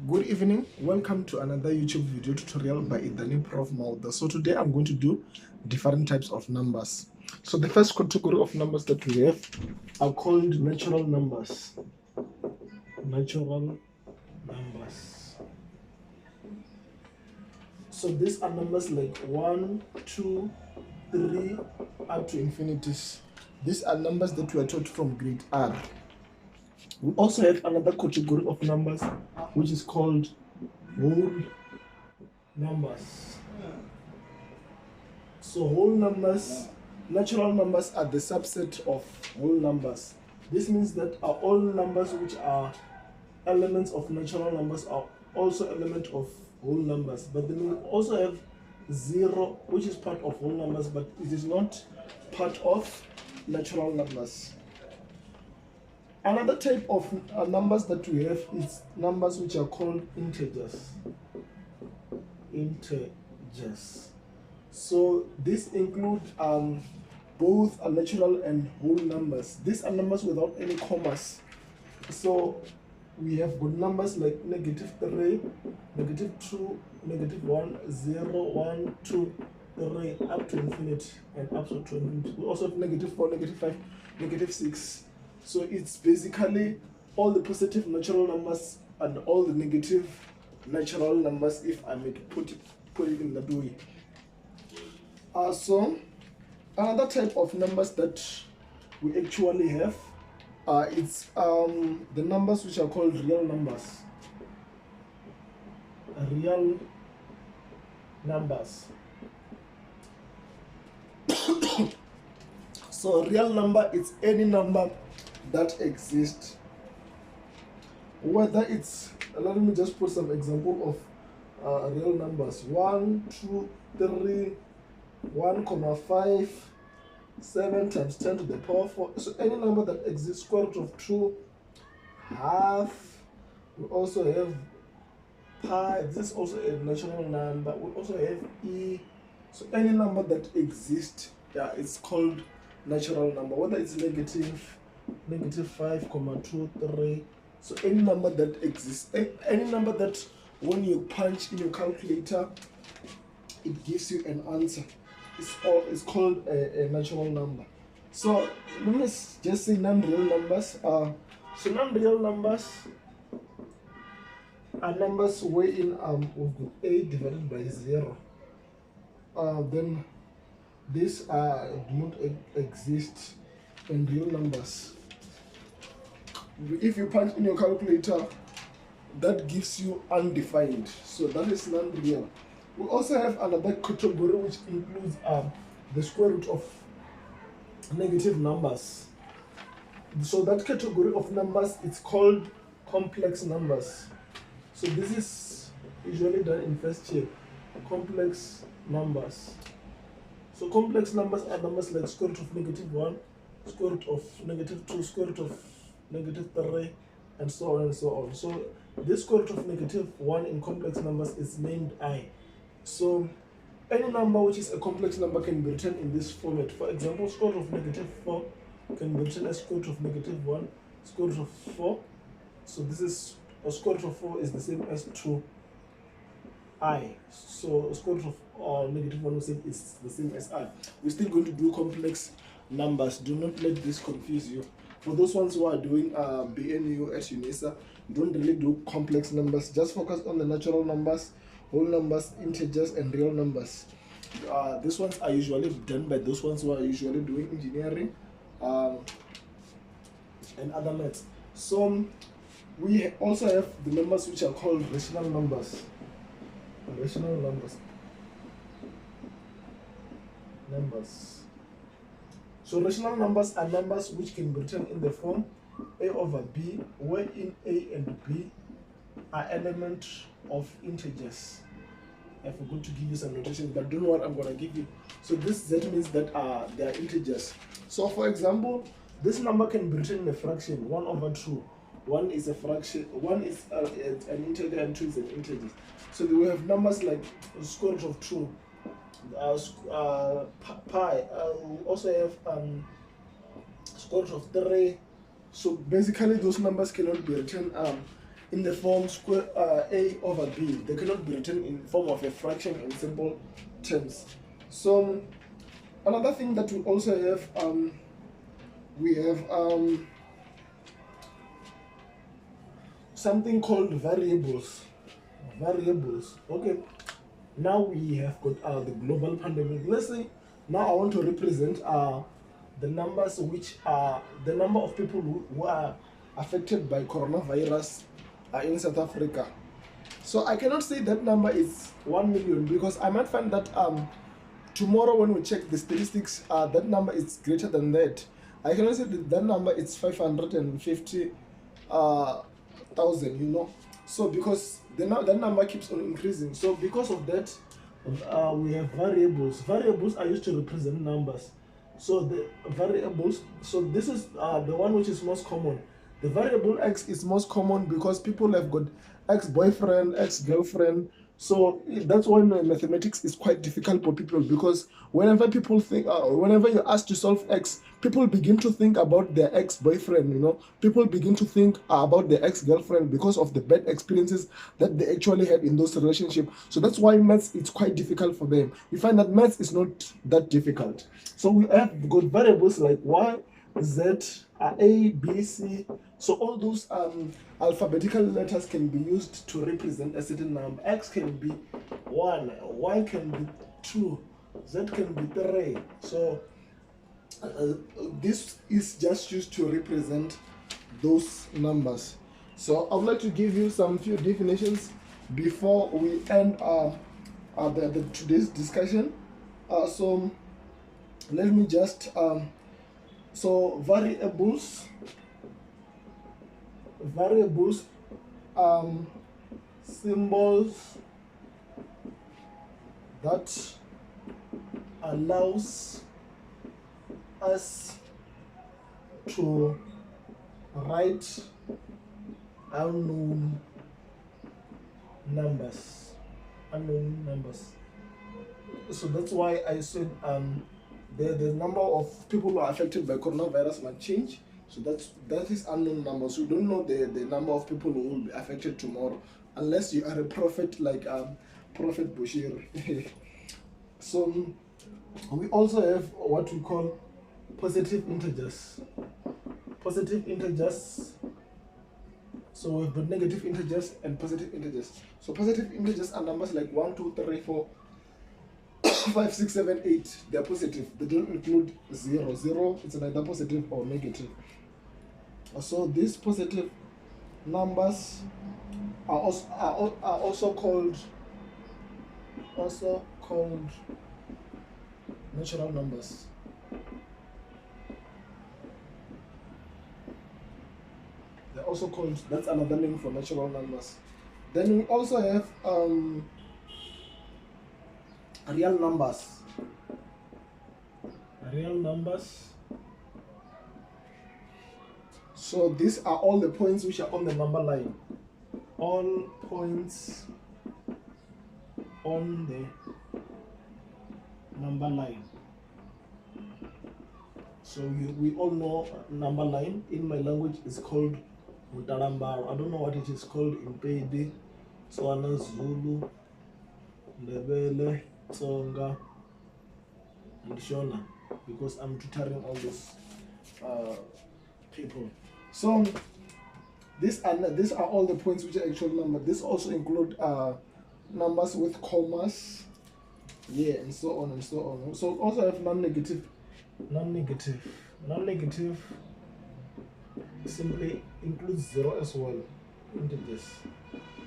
Good evening, welcome to another YouTube video tutorial by Idani Prof Mauda. So today I'm going to do different types of numbers. So the first category of numbers that we have are called natural numbers. Natural numbers. So these are numbers like 1, 2, 3, up to infinities. These are numbers that we are taught from grade R. We also have another category of numbers which is called whole numbers. So whole numbers, natural numbers are the subset of whole numbers. This means that all numbers which are elements of natural numbers are also element of whole numbers. But then we also have 0, which is part of whole numbers, but it is not part of natural numbers. Another type of numbers that we have is numbers which are called integers. Integers. So this includes both natural and whole numbers. These are numbers without any commas. So we have good numbers like -3, -2, -1, 0, 1, 2, 3, up to infinity and up to infinity. We also have -4, -5, -6. So it's basically all the positive natural numbers and all the negative natural numbers, if I may put it in that way. So another type of numbers that we actually have it's the numbers which are called real numbers. Real numbers. So a real number is any number that exists, whether it's, let me just put some example of real numbers. 1, 2, 3, 1,5, 7 times 10 to the power 4. So any number that exists, square root of 2, half. We also have pi. This is also a natural number. We also have e. So any number that exists, yeah, it's called natural number, whether it's -5,23. So any number that exists, any number that when you punch in your calculator, it gives you an answer. It's called a natural number. So let me just say non-real numbers. So non-real numbers are numbers wherein we've got a divided by 0. Then these do not exist in real numbers. If you punch in your calculator, that gives you undefined. So that is non-real. We also have another category which includes the square root of negative numbers. So that category of numbers is called complex numbers. So this is usually done in first year. Complex numbers. So complex numbers are numbers like square root of -1, square root of -2, square root of -3, and so on and so on. So this square root of -1 in complex numbers is named I. So any number which is a complex number can be written in this format. For example, square root of -4 can be written as square root of -1, square root of 4. So this is, a square root of 4 is the same as 2i. So square root of -1 is the same as I. We're still going to do complex numbers. Do not let this confuse you. For those ones who are doing BNU at UNISA, don't really do complex numbers. Just focus on the natural numbers, whole numbers, integers, and real numbers. These ones are usually done by those ones who are usually doing engineering and other maths. So we also have the numbers which are called rational numbers. Rational numbers. So rational numbers are numbers which can be written in the form a over b, wherein a and b are elements of integers. I forgot to give you some notation, but don't know what I'm going to give you. So this z means that they are integers. So for example, this number can be written in a fraction, 1 over 2. 1 is a fraction, 1 is an integer, and 2 is an integer. So we have numbers like square root of 2, pi. We also have square root of 3. So basically those numbers cannot be written in the form square a over b. They cannot be written in form of a fraction in simple terms. So another thing that we also have, we have something called variables. Okay, now we have got the global pandemic. Let's say now I want to represent the numbers which are the number of people who are affected by coronavirus in South Africa. So I cannot say that number is 1 million, because I might find that tomorrow when we check the statistics, that number is greater than that. I cannot say that that number is 550,000, you know. So because that number keeps on increasing. So because of that, we have variables. Variables are used to represent numbers. So the variables, so this is the one which is most common. The variable X is most common because people have got ex-boyfriend, ex-girlfriend. So that's why mathematics is quite difficult for people, because whenever people think, whenever you're asked to solve X, people begin to think about their ex-boyfriend, you know. People begin to think about their ex-girlfriend because of the bad experiences that they actually had in those relationships. So that's why maths is quite difficult for them. You find that maths is not that difficult. So we have got variables like Y, Z, A, B, C. So all those alphabetical letters can be used to represent a certain number. X can be 1, Y can be 2, Z can be 3. So this is just used to represent those numbers. So I would like to give you some few definitions before we end today's discussion. So let me just so variables symbols that allows us to write unknown numbers. So that's why I said the number of people who are affected by coronavirus might change. So that is unknown number. So you don't know the number of people who will be affected tomorrow, unless you are a prophet like Prophet Bushir. So we also have what we call positive integers. So we've got negative integers and positive integers. So positive integers are numbers like 1, 2, 3, 4, 5, 6, 7, 8. They are positive. They don't include 0. 0, it's neither positive or negative. So these positive numbers are also called natural numbers. They're also called, that's another name for natural numbers. Then we also have real numbers. So these are all the points which are on the number line. All points on the number line. So we all know number line in my language is called Mutarambaro. I don't know what it is called in Pedi, Tswana, Zulu, Ndebele, Tsonga, and Shona, because I'm tutoring all those people. So these are all the points which are actual numbers. This also include numbers with commas, yeah, and so on and so on. So also have non-negative simply includes 0 as well, integers.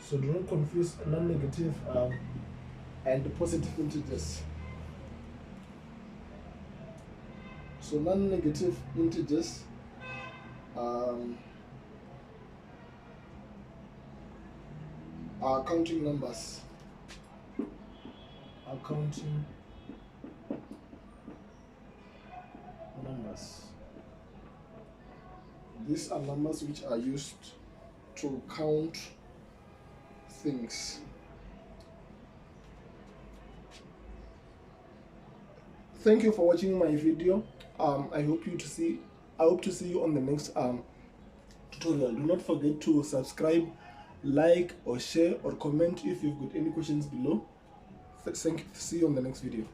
So do not confuse non-negative and positive integers. So non-negative integers are counting numbers. These are numbers which are used to count things. Thank you for watching my video. I hope to see you on the next tutorial. Do not forget to subscribe like or share or comment if you've got any questions below. Thank you. See you on the next video.